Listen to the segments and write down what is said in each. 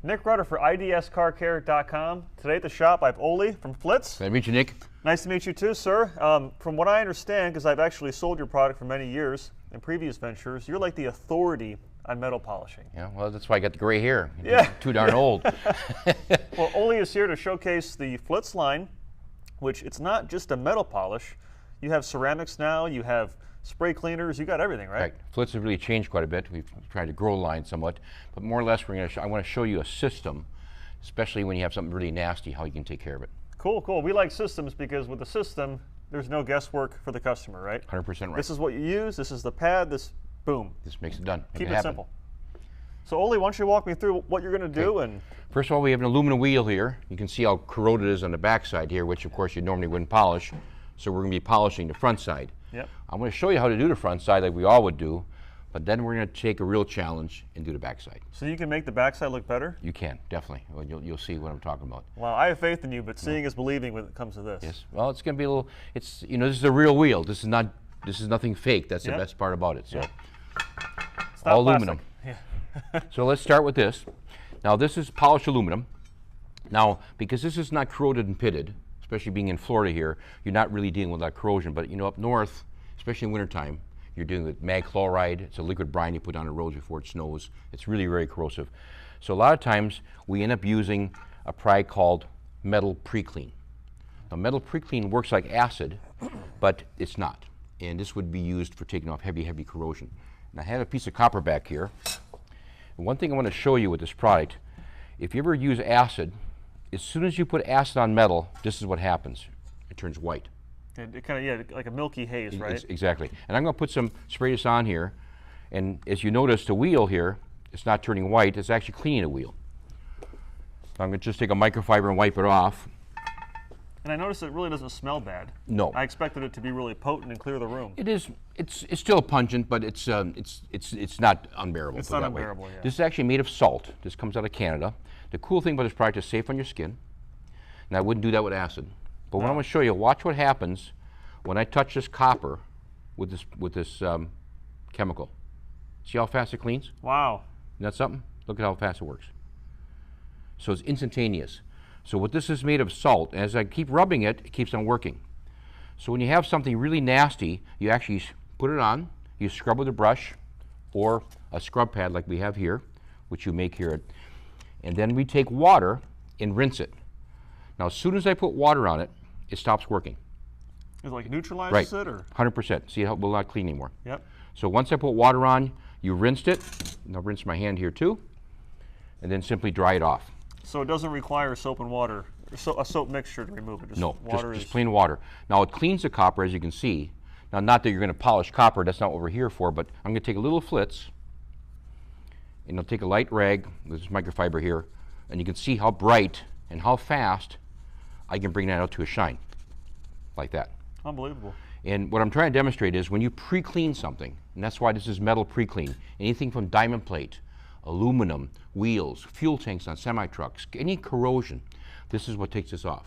Nick Rudder for IDSCarCare.com. Today at the shop, I have Ole from Flitz. Nice to meet you, Nick. Nice to meet you too, sir. From what I understand, because I've actually sold your product for many years in previous ventures, you're like the authority on metal polishing. Yeah, well, that's why I got the gray hair. Yeah. Too darn old. Well, Ole is here to showcase the Flitz line, which it's not just a metal polish. You have ceramics now, you have spray cleaners, you got everything, right? Right. Flitz has really changed quite a bit. We've tried to grow the line somewhat, but more or less, I want to show you a system, especially when you have something really nasty, how you can take care of it. Cool, cool. We like systems because with the system, there's no guesswork for the customer, right? 100% right. This is what you use, this is the pad, this, boom. This makes it done. Keep it simple. So Ole, why don't you walk me through what you're going to do? And first of all, we have an aluminum wheel here. You can see how corroded it is on the back side here, which of course you normally wouldn't polish. So we're going to be polishing the front side. Yep. I'm going to show you how to do the front side like we all would do, but then we're going to take a real challenge and do the back side. So you can make the back side look better? You can, definitely. Well, you'll see what I'm talking about. Well, I have faith in you, but seeing is believing when it comes to this. Yes. Well, it's going to be a little, this is a real wheel. This is nothing fake. That's the best part about it. So It's not all plastic. aluminum. Yeah. So let's start with this. Now this is polished aluminum. Now, because this is not corroded and pitted, especially being in Florida here, you're not really dealing with that corrosion. But up north, especially in wintertime, you're dealing with mag chloride. It's a liquid brine you put on the roads before it snows. It's really very corrosive. So a lot of times we end up using a product called metal pre-clean. Now metal pre-clean works like acid, but it's not. And this would be used for taking off heavy corrosion. And I have a piece of copper back here. And one thing I want to show you with this product, if you ever use acid, as soon as you put acid on metal, this is what happens. It turns white. It kind of, like a milky haze, right? Exactly. And I'm going to put spray this on here. And as you notice, the wheel here, it's not turning white, it's actually cleaning the wheel. So I'm going to just take a microfiber and wipe it off. And I noticed it really doesn't smell bad. No. I expected it to be really potent and clear the room. It is. It's still pungent, but it's not unbearable. It's not unbearable, yeah. This is actually made of salt. This comes out of Canada. The cool thing about this product is safe on your skin. And I wouldn't do that with acid. But what I'm going to show you, watch what happens when I touch this copper with this chemical. See how fast it cleans? Wow. Isn't that something? Look at how fast it works. So it's instantaneous. So what this is made of salt, as I keep rubbing it, it keeps on working. So when you have something really nasty, you actually put it on, you scrub with a brush or a scrub pad like we have here, which you make here. And then we take water and rinse it. Now as soon as I put water on it, it stops working. It like neutralizes it, or? 100%. See how it will not clean anymore. Yep. So once I put water on, you rinsed it, and I'll rinse my hand here too, and then simply dry it off. So it doesn't require soap and water, a soap mixture to remove it? No, just plain water. Now it cleans the copper, as you can see. Now not that you're going to polish copper, that's not what we're here for, but I'm going to take a little Flitz, and I'll take a light rag, with this microfiber here, and you can see how bright and how fast I can bring that out to a shine, like that. Unbelievable. And what I'm trying to demonstrate is when you pre-clean something, and that's why this is metal pre-clean, anything from diamond plate, aluminum, wheels, fuel tanks on semi-trucks, any corrosion, this is what takes this off.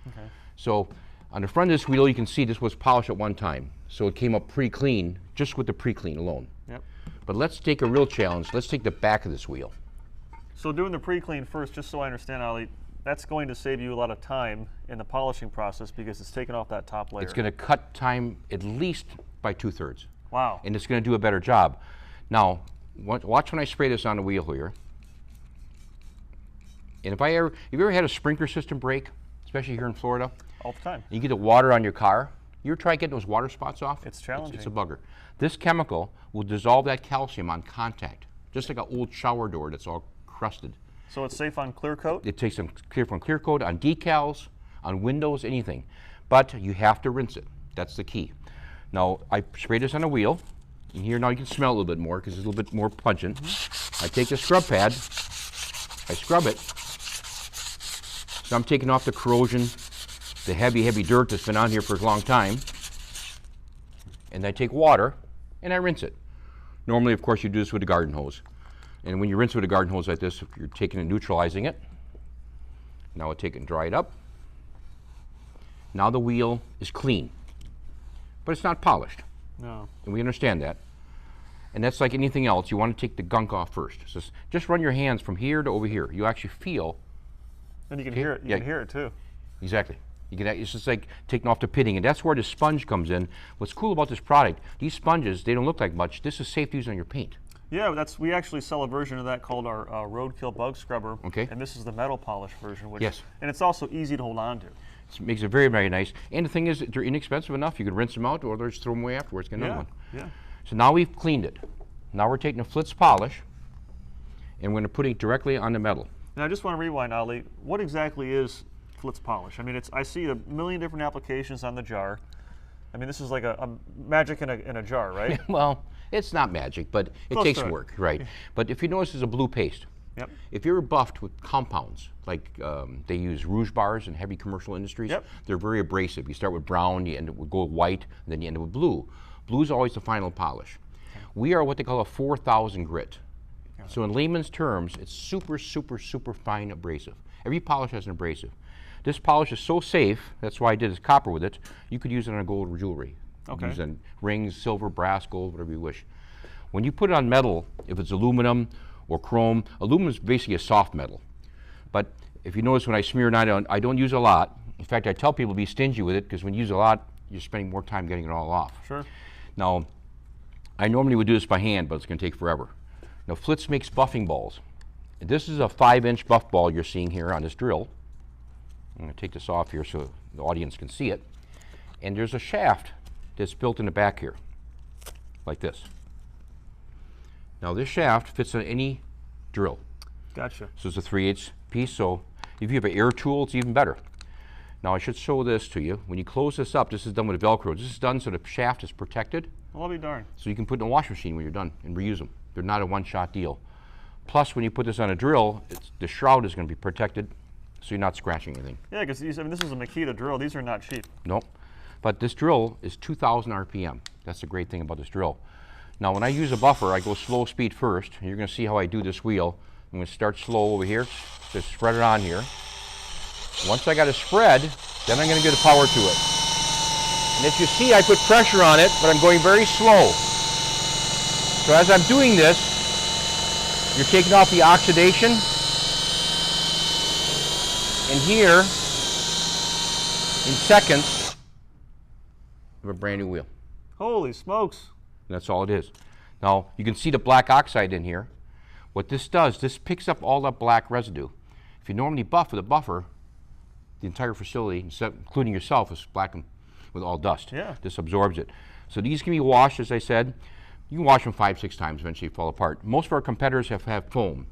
Okay. So on the front of this wheel, you can see this was polished at one time. So it came up pre-clean, just with the pre-clean alone. Yep. But let's take a real challenge. Let's take the back of this wheel. So doing the pre-clean first, just so I understand, Ali, that's going to save you a lot of time in the polishing process because it's taking off that top layer. It's going to cut time at least by 2/3. Wow. And it's going to do a better job. Now, watch when I spray this on the wheel here. And if you ever had a sprinkler system break, especially here in Florida? All the time. And you get the water on your car, you ever try getting those water spots off? It's challenging. It's a bugger. This chemical will dissolve that calcium on contact, just like an old shower door that's all crusted. So it's safe on clear coat? It takes some clear coat on decals, on windows, anything. But you have to rinse it. That's the key. Now, I sprayed this on a wheel. And here now you can smell a little bit more because it's a little bit more pungent. I take the scrub pad, I scrub it. So I'm taking off the corrosion, the heavy dirt that's been on here for a long time. And I take water and I rinse it. Normally, of course, you do this with a garden hose. And when you rinse with a garden hose like this, you're taking and neutralizing it. Now I take it and dry it up. Now the wheel is clean, but it's not polished. No. And we understand that. And that's like anything else. You want to take the gunk off first. So just run your hands from here to over here. You actually feel. And you can hear it. You can hear it too. Exactly. It's just like taking off the pitting, and that's where the sponge comes in. What's cool about this product, these sponges, they don't look like much. This is safe to use on your paint. Yeah, we actually sell a version of that called our Roadkill Bug Scrubber. Okay. And this is the metal polish version. Which, yes. And it's also easy to hold on to. It makes it very, very nice. And the thing is, they're inexpensive enough. You can rinse them out or just throw them away afterwards. Get another one. Yeah. So now we've cleaned it. Now we're taking a Flitz polish, and we're going to put it directly on the metal. Now I just want to rewind, Ali. What exactly is Flitz polish? I mean, I see a million different applications on the jar. I mean, this is like a magic in a jar, right? Well, it's not magic, but it takes work, right? But if you notice, it's a blue paste. Yep. If you're buffed with compounds, like they use rouge bars in heavy commercial industries, they're very abrasive. You start with brown, you go with white, and then you end up with blue. Blue is always the final polish. We are what they call a 4,000 grit. So in layman's terms, it's super, super, super fine abrasive. Every polish has an abrasive. This polish is so safe, that's why I did this copper with it, you could use it on gold jewelry. Okay. Use it on rings, silver, brass, gold, whatever you wish. When you put it on metal, if it's aluminum or chrome, aluminum is basically a soft metal. But if you notice when I smear it on, I don't use a lot. In fact, I tell people to be stingy with it because when you use a lot, you're spending more time getting it all off. Sure. Now, I normally would do this by hand, but it's going to take forever. Now, Flitz makes buffing balls. This is a 5-inch buff ball you're seeing here on this drill. I'm going to take this off here so the audience can see it. And there's a shaft that's built in the back here, like this. Now, this shaft fits on any drill. Gotcha. So it's a 3/8 piece, so if you have an air tool, it's even better. Now, I should show this to you. When you close this up, this is done with Velcro. This is done so the shaft is protected. Well, I'll be darned. So you can put it in a washing machine when you're done and reuse them. They're not a one-shot deal. Plus, when you put this on a drill, the shroud is going to be protected, so you're not scratching anything. Yeah, because this is a Makita drill. These are not cheap. Nope. But this drill is 2,000 RPM. That's the great thing about this drill. Now, when I use a buffer, I go slow speed first. And you're going to see how I do this wheel. I'm going to start slow over here, just spread it on here. Once I got it spread, then I'm going to get the power to it. And as you see, I put pressure on it, but I'm going very slow. So as I'm doing this, you're taking off the oxidation. And here, in seconds, you have a brand new wheel. Holy smokes. And that's all it is. Now, you can see the black oxide in here. What this does, this picks up all that black residue. If you normally buff with a buffer, the entire facility, including yourself, is black with all dust. Yeah. This absorbs it. So these can be washed, as I said. You can wash them 5-6 times, eventually fall apart. Most of our competitors have foam.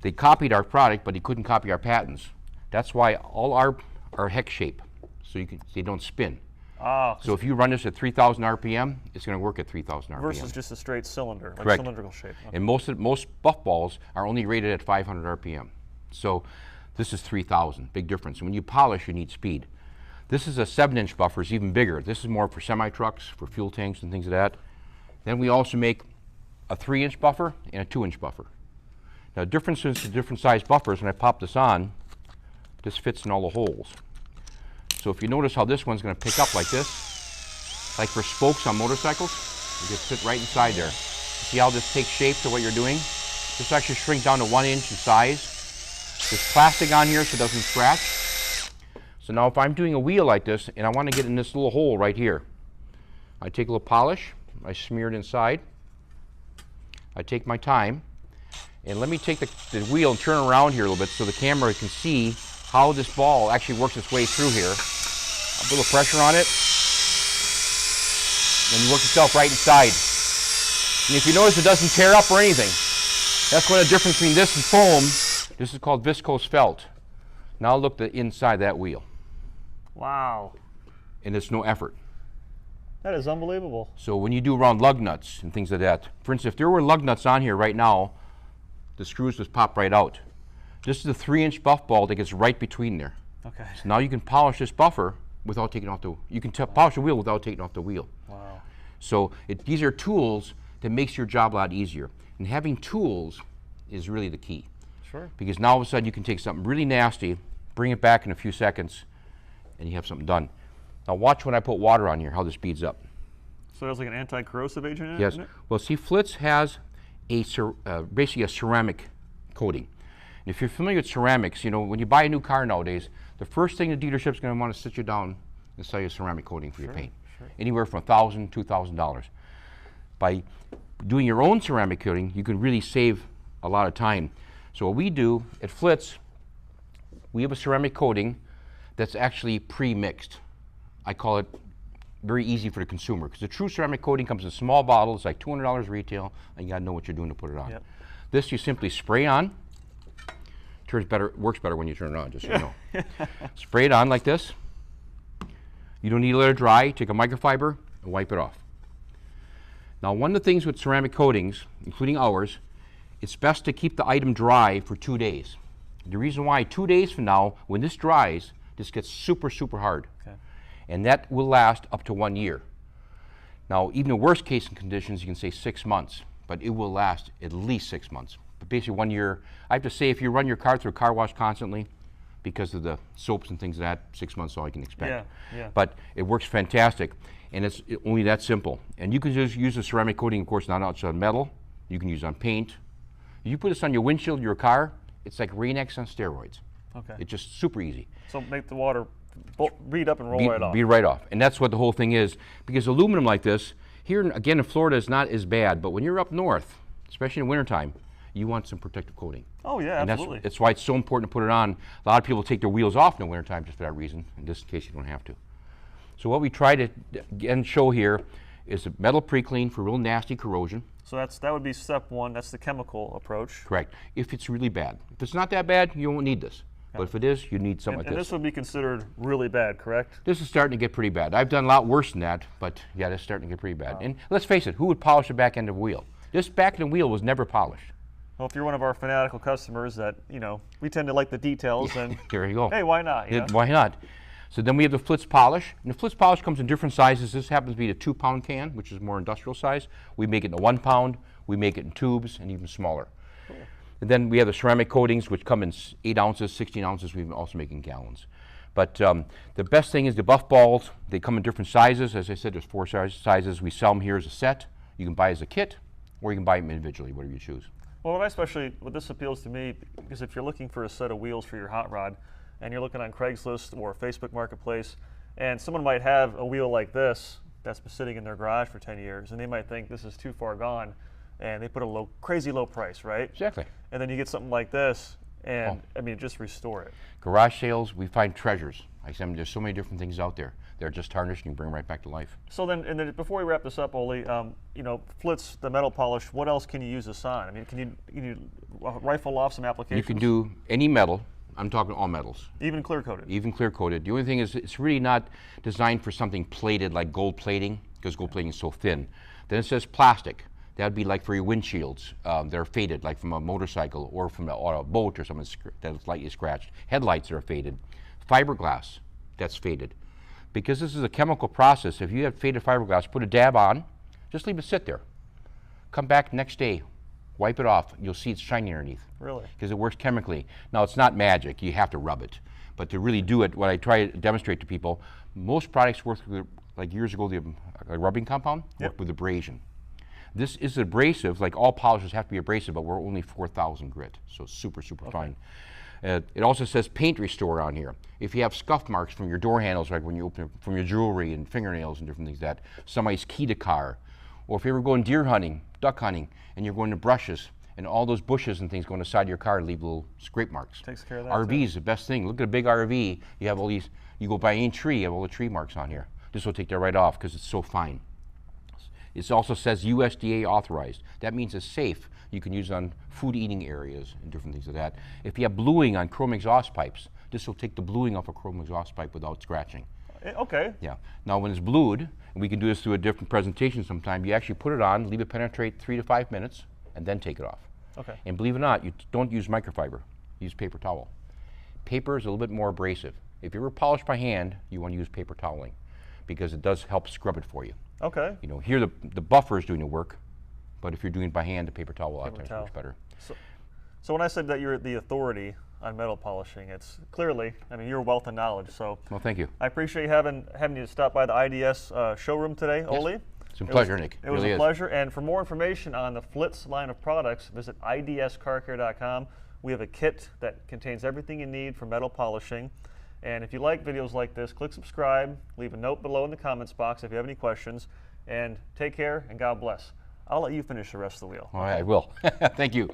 They copied our product, but they couldn't copy our patents. That's why all are hex shape, so they don't spin. So if you run this at 3,000 RPM, it's going to work at 3,000 RPM. Versus just a straight cylinder, like Correct. cylindrical shape. Okay. And most buff balls are only rated at 500 RPM. So this is 3,000, big difference. And when you polish, you need speed. This is a 7-inch buffer, it's even bigger. This is more for semi-trucks, for fuel tanks and things like that. Then we also make a 3-inch buffer and a 2-inch buffer. Now, the difference is the different size buffers, when I pop this on, this fits in all the holes. So if you notice how this one's going to pick up like this, like for spokes on motorcycles, you just fit right inside there. See how this takes shape to what you're doing? This actually shrink down to 1 inch in size. There's plastic on here so it doesn't scratch. So now if I'm doing a wheel like this and I want to get in this little hole right here, I take a little polish, I smear it inside, I take my time, and let me take the wheel and turn around here a little bit so the camera can see how this ball actually works its way through here. A little pressure on it, and you work yourself right inside. And if you notice, it doesn't tear up or anything. That's one of the difference between this and foam. This is called viscose felt. Now look the inside of that wheel. Wow. And it's no effort. That is unbelievable. So when you do around lug nuts and things like that, for instance, if there were lug nuts on here right now, the screws just pop right out. This is a 3-inch buff ball that gets right between there. Okay. So now you can polish this buffer without taking off you can polish the wheel without taking off the wheel. Wow. So these are tools that makes your job a lot easier. And having tools is really the key. Sure. Because now all of a sudden you can take something really nasty, bring it back in a few seconds, and you have something done. Now watch when I put water on here, how this speeds up. So it has like an anti-corrosive agent in it? Yes. In it? Well, see, Flitz has basically a ceramic coating. And if you're familiar with ceramics, you know, when you buy a new car nowadays, the first thing the dealership's going to want to sit you down and sell you a ceramic coating for your paint. Sure. Anywhere from $1,000 to $2,000. By doing your own ceramic coating, you can really save a lot of time. So what we do at Flitz, we have a ceramic coating that's actually pre-mixed. I call it very easy for the consumer, because the true ceramic coating comes in small bottles, like $200 retail, and you gotta know what you're doing to put it on. Yep. This you simply spray on. Works better when you turn it on, just so you know. Spray it on like this. You don't need to let it dry. Take a microfiber and wipe it off. Now, one of the things with ceramic coatings, including ours, it's best to keep the item dry for 2 days. The reason why, 2 days from now, when this dries, this gets super, super hard. Okay. And that will last up to 1 year. Now, even in worst case conditions, you can say 6 months, but it will last at least 6 months. But basically 1 year, I have to say, if you run your car through a car wash constantly, because of the soaps and things like that, 6 months is all you can expect. Yeah, yeah. But it works fantastic, and it's only that simple. And you can just use the ceramic coating, of course, not outside metal. You can use it on paint. You put this on your windshield of your car, it's like Rain-X on steroids. Okay. It's just super easy. So make the water bead up and roll right off. Bead right off. And that's what the whole thing is. Because aluminum like this, here again in Florida is not as bad, but when you're up north, especially in wintertime, you want some protective coating. Oh yeah, and absolutely. That's why it's so important to put it on. A lot of people take their wheels off in the wintertime just for that reason, in this case you don't have to. So what we try to again show here is a metal pre-clean for real nasty corrosion. So that would be step one. That's the chemical approach. Correct. If it's really bad. If it's not that bad, you won't need this. But if it is, you need something like And this. this would be considered really bad, correct? This is starting to get pretty bad. I've done a lot worse than that, but yeah, it's starting to get pretty bad. And let's face it, who would polish the back end of a wheel? This back end of the wheel was never polished. Well, if you're one of our fanatical customers that, you know, we tend to like the details, and There you go. hey, why not? You know? Why not? So then we have the Flitz polish. And the Flitz polish comes in different sizes. This happens to be the 2-pound can, which is more industrial size. We make it in a 1 pound. We make it in tubes and even smaller. Cool. And then we have the ceramic coatings, which come in 8 ounces, 16 ounces. We also make in gallons. But the best thing is the buff balls. They come in different sizes. As I said, there's 4 sizes. We sell them here as a set. You can buy as a kit, or you can buy them individually, whatever you choose. Well, what this appeals to me, because if you're looking for a set of wheels for your hot rod, and you're looking on Craigslist or Facebook Marketplace, and someone might have a wheel like this that's been sitting in their garage for 10 years, and they might think this is too far gone, and they put a crazy low price, right? Exactly. And then you get something like this, and I mean, just restore it. Garage sales, we find treasures. I said, there's so many different things out there. They're just tarnished and you bring them right back to life. So then, and then before we wrap this up, Ole, you know, Flitz, the metal polish, what else can you use this on? I mean, can you rifle off some applications? You can do any metal. I'm talking all metals. Even clear coated? Even clear coated. The only thing is it's really not designed for something plated like gold plating, because gold plating is so thin. Then it says plastic. That would be like for your windshields. They're faded, like from a motorcycle or from a boat or something that's lightly scratched. Headlights are faded. Fiberglass, that's faded. Because this is a chemical process, if you have faded fiberglass, put a dab on, just leave it sit there. Come back next day, wipe it off, you'll see it's shiny underneath. Really? Because it works chemically. Now, it's not magic, you have to rub it. But to really do it, what I try to demonstrate to people, most products work with, like years ago, the rubbing compound, work with abrasion. This is abrasive, like all polishes have to be abrasive, but we're only 4,000 grit, so super, super fine. It also says paint restore on here. If you have scuff marks from your door handles, like when you open it, from your jewelry and fingernails and different things like that, somebody's keyed a car, or if you ever going deer hunting, duck hunting, and you're going to brushes, and all those bushes and things go on the side of your car leave little scrape marks. Takes care of that. RV is the best thing. Look at a big RV. You have all these, you go by any tree, you have all the tree marks on here. This will take that right off because it's so fine. It also says USDA authorized. That means it's safe. You can use it on food eating areas and different things like that. If you have bluing on chrome exhaust pipes, this will take the bluing off a chrome exhaust pipe without scratching. Okay. Yeah. Now when it's blued, and we can do this through a different presentation sometime, you actually put it on, leave it penetrate 3 to 5 minutes, and then take it off. Okay. And believe it or not, you don't use microfiber. Use paper towel. Paper is a little bit more abrasive. If you ever polish by hand, you want to use paper toweling because it does help scrub it for you. Okay. You know, here the buffer is doing the work, but if you're doing it by hand, the paper towel a lot of times works better. So when I said that you're the authority on metal polishing, it's clearly, I mean, you're a wealth of knowledge. So well, thank you. I appreciate having you stop by the IDS showroom today, Ole. It's a pleasure, Nick. It was a pleasure. And for more information on the Flitz line of products, visit idscarcare.com. We have a kit that contains everything you need for metal polishing. And if you like videos like this, click subscribe, leave a note below in the comments box if you have any questions, and take care and God bless. I'll let you finish the rest of the wheel. All right, I will. Thank you.